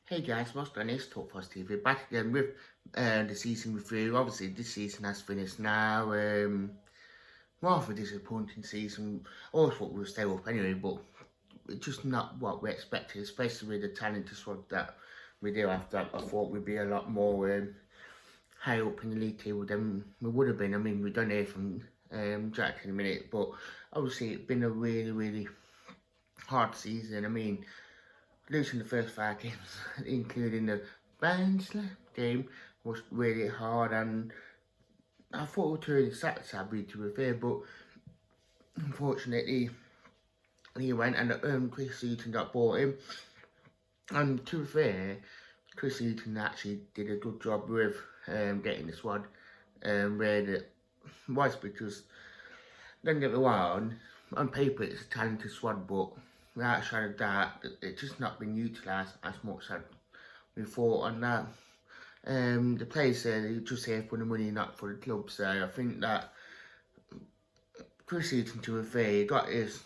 Hey guys, what's going on? It's Talk Positive. We're back again with the season review. Obviously, this season has finished now. More of a disappointing season. Always thought we'd stay up anyway, but it's just not what we expected, especially with the talented squad that we do have. That I thought we'd be a lot more high up in the league table than we would have been. I mean, we don't hear from Jack in a minute, but obviously it's been a really hard season. I mean, losing the first 5 games, including the Barnsley game, was really hard, and I thought we were really Sabri to be fair, but unfortunately he went and Chris Eaton got bought in, and to be fair, Chris Eaton actually did a good job with getting the squad where it was, because don't get me wrong, on paper it's a talented squad, but outside of that, it's just not been utilised as much as we thought on that. The players said they're just here for the money, not for the club. So I think that Chris Eaton, to be fair, he got his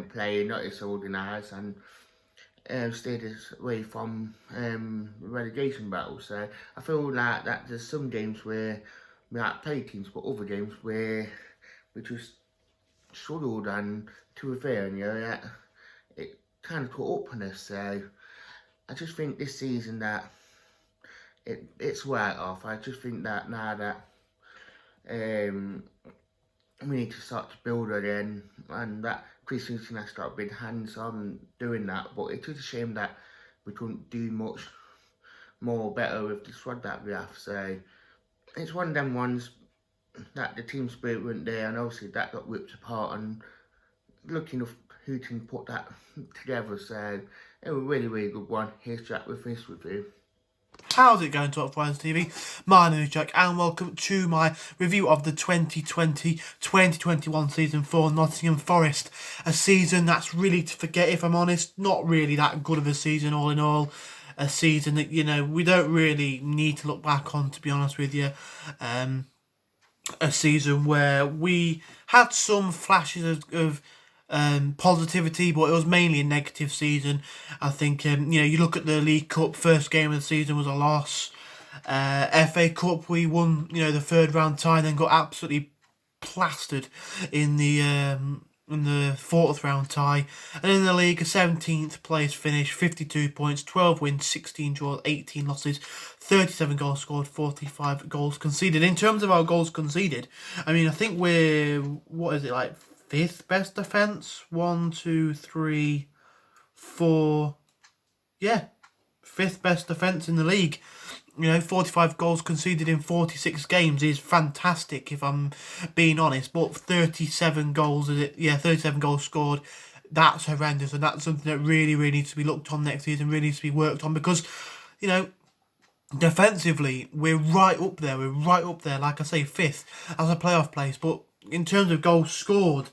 play, not his organised, and stayed away from relegation battle. So I feel like that there's some games where we might play teams, but other games where we just struggled, and to be fair, that it kind of caught up on us. So I just think this season that it's right off. I just think that now that we need to start to build again, and that Chris Hughton has got a big hands on doing that. But it's just a shame that we couldn't do much more better with the squad that we have. So it's one of them ones that the team spirit wasn't there, and obviously that got ripped apart. And lucky enough, Hughton put that together. So it was a really good one. Here's Jack with this review. How's it going, Top Flyers TV? My name is Jack and welcome to my review of the 2020-2021 season for Nottingham Forest. A season that's really to forget, if I'm honest. Not really that good of a season all in all. A season that, we don't really need to look back on, to be honest with you. A season where we had some flashes of positivity, but it was mainly a negative season. I think you look at the League Cup, first game of the season was a loss. FA Cup, we won the third round tie, then got absolutely plastered in the fourth round tie. And in the league, a 17th place finish, 52 points, 12 wins, 16 draws, 18 losses, 37 goals scored, 45 goals conceded. In terms of our goals conceded, I mean, I think we're, fifth best defence? 1, 2, 3, 4. Yeah, fifth best defence in the league. 45 goals conceded in 46 games is fantastic, if I'm being honest. But 37 goals, 37 goals scored, that's horrendous. And that's something that really needs to be looked on next season, really needs to be worked on. Because, defensively, we're right up there. Like I say, fifth as a playoff place. But in terms of goals scored,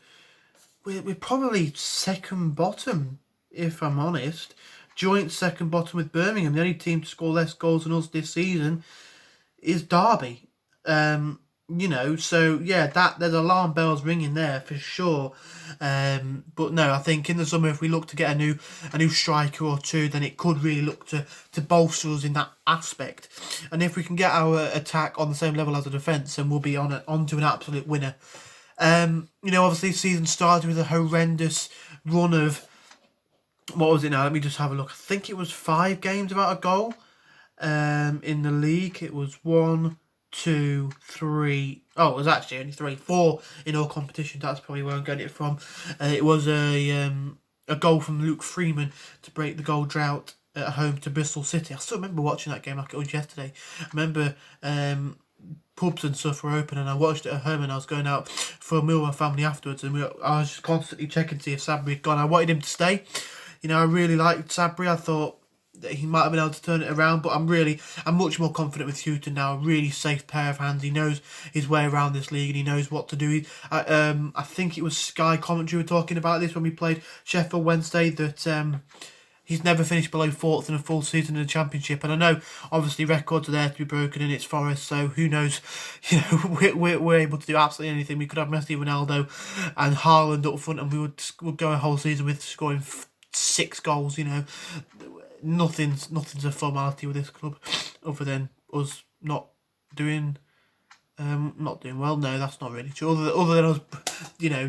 we're probably second bottom, if I'm honest. Joint second bottom with Birmingham. The only team to score less goals than us this season is Derby. So yeah, there's alarm bells ringing there for sure. But no, I think in the summer, if we look to get a new striker or two, then it could really look to bolster us in that aspect. And if we can get our attack on the same level as the defence, then we'll be on to an absolute winner. Obviously season started with a horrendous run of, what was it now? Let me just have a look. I think it was 5 games without a goal. In the league, it was 1, 2, 3. Oh, it was actually only 3, 4 in all competitions. That's probably where I'm getting it from. It was a goal from Luke Freeman to break the goal drought at home to Bristol City. I still remember watching that game like it was yesterday. I remember pubs and stuff were open, and I watched it at home, and I was going out for a meal with my family afterwards, and I was just constantly checking to see if Sabri had gone. I wanted him to stay. I really liked Sabri. I thought that he might have been able to turn it around, but I'm much more confident with Hughton now. A really safe pair of hands. He knows his way around this league, and he knows what to do. I think it was Sky Commentary were talking about this when we played Sheffield Wednesday, that he's never finished below 4th in a full season in the Championship. And I know, obviously, records are there to be broken, and it's Forest, so who knows? We're able to do absolutely anything. We could have Messi, Ronaldo and Haaland up front, and we would go a whole season with scoring 6 goals. nothing's a formality with this club, other than us not doing well. No, that's not really true. Other than us,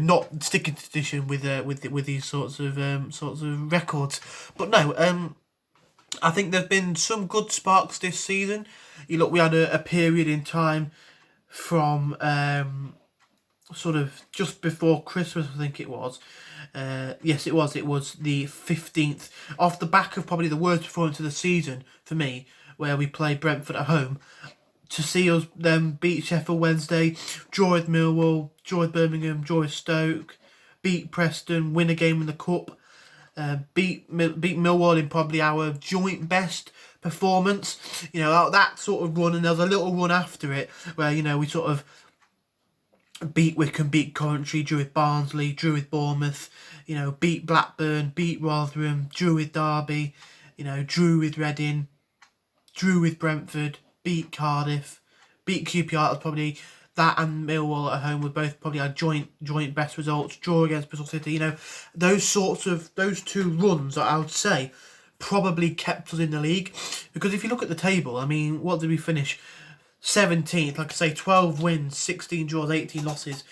not sticking to tradition with these sorts of records. But no, I think there's been some good sparks this season. We had a period in time from sort of just before Christmas, I think it was. Yes, it was. It was the 15th, off the back of probably the worst performance of the season for me, where we played Brentford at home. To see us then beat Sheffield Wednesday, draw with Millwall, draw with Birmingham, draw with Stoke, beat Preston, win a game in the Cup, beat Millwall in probably our joint best performance. That sort of run, and there was a little run after it where we sort of beat Wickham, beat Coventry, drew with Barnsley, drew with Bournemouth, beat Blackburn, beat Rotherham, drew with Derby, drew with Reading, drew with Brentford, beat Cardiff, beat QPR. That was probably that, and Millwall at home were both probably our joint best results. Draw against Bristol City. Those two runs, I would say, probably kept us in the league. Because if you look at the table, I mean, what did we finish? 17th, like I say, 12 wins, 16 draws, 18 losses.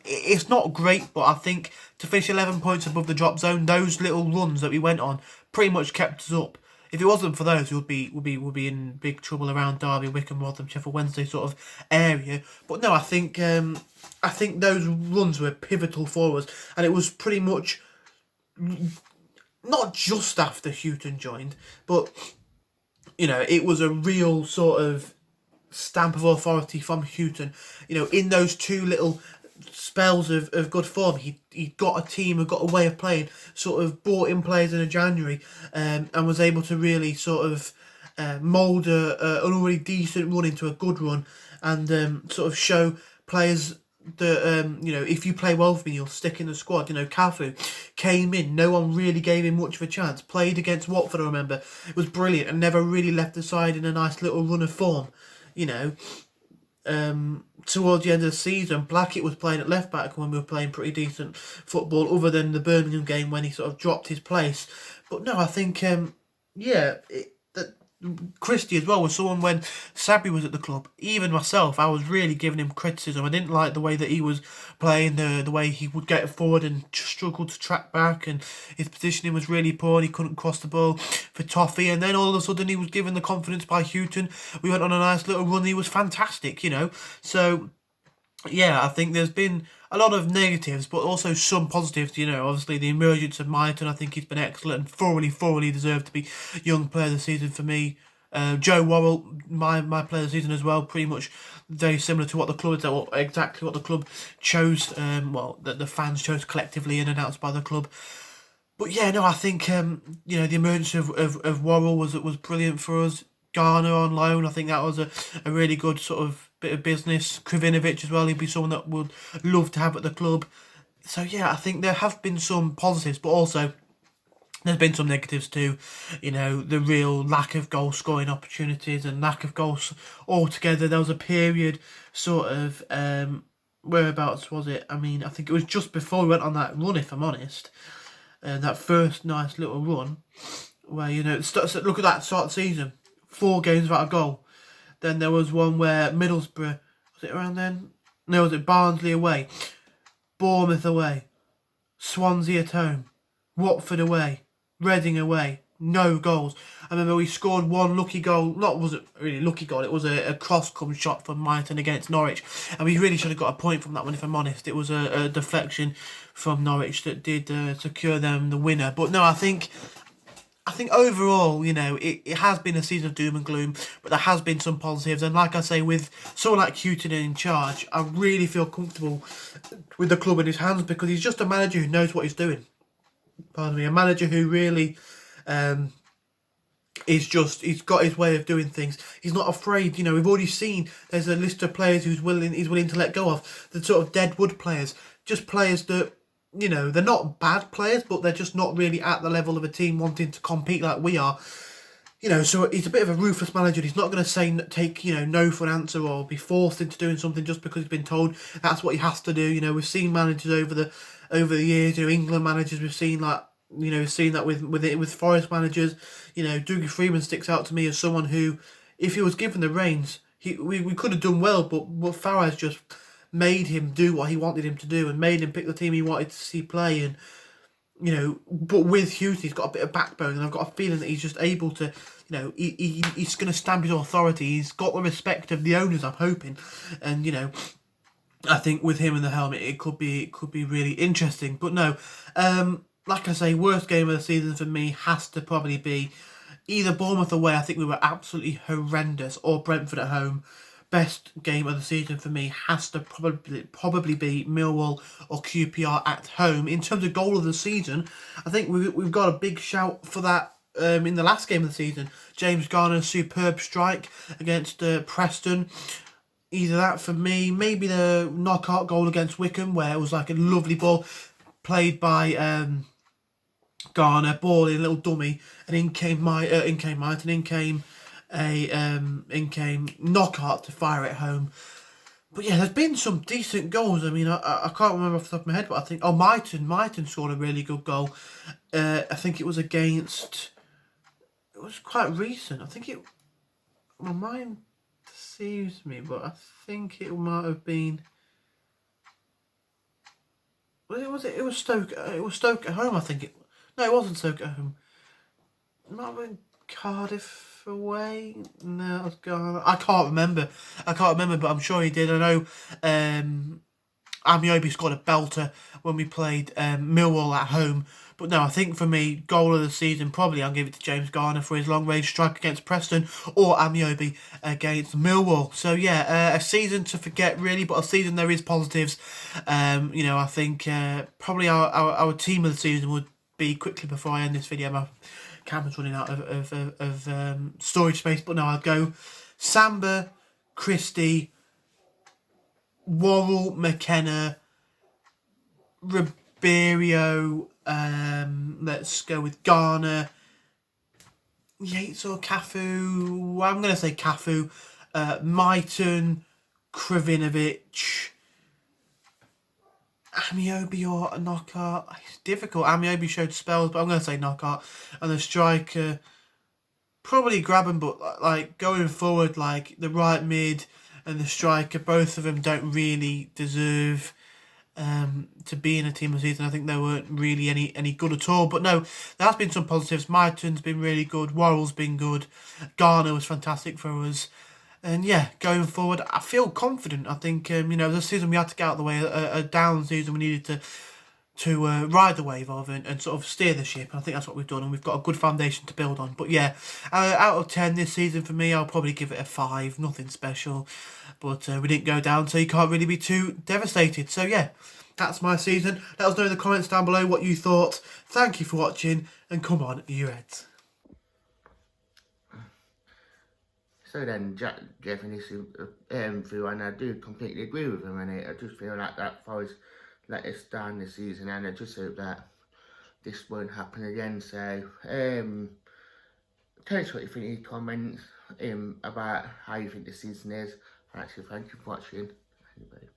It's not great, but I think to finish 11 points above the drop zone, those little runs that we went on pretty much kept us up. If it wasn't for those, we'd be in big trouble around Derby, Wickham, Rotherham, Sheffield Wednesday sort of area. But no, I think those runs were pivotal for us, and it was pretty much not just after Houghton joined, but it was a real sort of stamp of authority from Houghton. In those two little spells of good form, he got a team and got a way of playing, sort of brought in players in January, and was able to really sort of mould an already decent run into a good run, and sort of show players that if you play well for me, you'll stick in the squad. Cafu came in, no one really gave him much of a chance, played against Watford, I remember, it was brilliant, and never really left the side in a nice little run of form. Towards the end of the season, Blackett was playing at left back when we were playing pretty decent football, other than the Birmingham game when he sort of dropped his place. But no, I think Christie as well was someone, when Sabri was at the club, even myself, I was really giving him criticism. I didn't like the way that he was playing, the way he would get forward and struggle to track back, and his positioning was really poor, and he couldn't cross the ball for Toffee. And then all of a sudden he was given the confidence by Houghton. We went on a nice little run. He was fantastic, So yeah, I think there's been a lot of negatives, but also some positives. Obviously the emergence of Myton, I think he's been excellent and thoroughly deserved to be Young Player of the Season for me. Joe Worrell, my Player of the Season as well, pretty much very similar to what the club, or exactly what the club chose, that the fans chose collectively and announced by the club. But yeah, no, I think the emergence of Worrell was brilliant for us. Garner on loan, I think that was a really good sort of bit of business. Krovinovic as well, he'd be someone that would love to have at the club. So yeah, I think there have been some positives, but also there's been some negatives too. The real lack of goal scoring opportunities and lack of goals altogether. There was a period sort of whereabouts was it? I mean, I think it was just before we went on that run, if I'm honest, that first nice little run where look at that start of the season, 4 games without a goal. Then there was one where Middlesbrough, was it around then? No, was it Barnsley away, Bournemouth away, Swansea at home, Watford away, Reading away, no goals. I remember we scored one lucky goal, was it really lucky goal, it was a cross-come shot from Myton against Norwich, and we really should have got a point from that one, if I'm honest. It was a deflection from Norwich that did secure them the winner. But no, I think overall, it has been a season of doom and gloom, but there has been some positives. And like I say, with someone like Houghton in charge, I really feel comfortable with the club in his hands, because he's just a manager who knows what he's doing. Pardon me, a manager who really he's got his way of doing things. He's not afraid. We've already seen there's a list of players he's willing to let go of. The sort of deadwood players, just players that, they're not bad players, but they're just not really at the level of a team wanting to compete like we are. So he's a bit of a ruthless manager. He's not going to take no for an answer, or be forced into doing something just because he's been told that's what he has to do. We've seen managers over the years, England managers we've seen, like, You know, seeing that with Forest managers, you know, Dougie Freeman sticks out to me as someone who, if he was given the reins, we could have done well, but Farage just made him do what he wanted him to do and made him pick the team he wanted to see play. And you know, but with Hughes, he's got a bit of backbone, and I've got a feeling that he's just able to, you know, he's going to stamp his authority. He's got the respect of the owners, I'm hoping, and you know, I think with him in the helmet, it could be really interesting. But no, like I say, worst game of the season for me has to probably be either Bournemouth away, I think we were absolutely horrendous, or Brentford at home. Best game of the season for me has to probably be Millwall or QPR at home. In terms of goal of the season, I think we've got a big shout for that in the last game of the season. James Garner's superb strike against Preston. Either that for me, maybe the knockout goal against Wickham, where it was like a lovely ball played by Garner, ball in, a little dummy, and in came Knockout to fire it home. But yeah, there's been some decent goals. I mean, I can't remember off the top of my head, but I think Myton scored a really good goal. I think it was against. It was quite recent. I think it. My mind deceives me, but I think it might have been. It was Stoke. It was Stoke at home. I think it. No, it wasn't Stoke at home. It might have been Cardiff away. No, it was Ghana. I can't remember, but I'm sure he did. I know Amiobi scored a belter when we played Millwall at home. But no, I think for me, goal of the season, probably I'll give it to James Garner for his long-range strike against Preston, or Amiobi against Millwall. So yeah, a season to forget really, but a season there is positives. You know, I think probably our team of the season would be, quickly before I end this video, my camera's running out of storage space, but no, I'll go Samba, Christie, Worrell, McKenna, Ribeiro, let's go with Garner, Yates or Cafu. I'm going to say Cafu, Myton, Kravinovic, Amiobi or a Knockout. It's difficult. Amiobi showed spells, but I'm going to say Knockout. And the striker, probably Grabban, but like going forward, like the right mid and the striker, both of them don't really deserve to be in a team of the season. I think they weren't really any good at all. But no, there has been some positives. Myton's been really good. Worrell's been good. Garner was fantastic for us. And yeah, going forward, I feel confident. I think, you know, this season we had to get out of the way. A down season, we needed to ride the wave of and sort of steer the ship. And I think that's what we've done. And we've got a good foundation to build on. But yeah, out of 10 this season for me, I'll probably give it a 5. Nothing special. But we didn't go down, so you can't really be too devastated. So yeah, that's my season. Let us know in the comments down below what you thought. Thank you for watching. And come on, you Reds. So then, Jack gave this through, and I do completely agree with him. And I just feel like that Forest let us down this season, and I just hope that this won't happen again. So, tell us what you think in the comments about how you think the season is. Actually, thank you for watching. Anyway.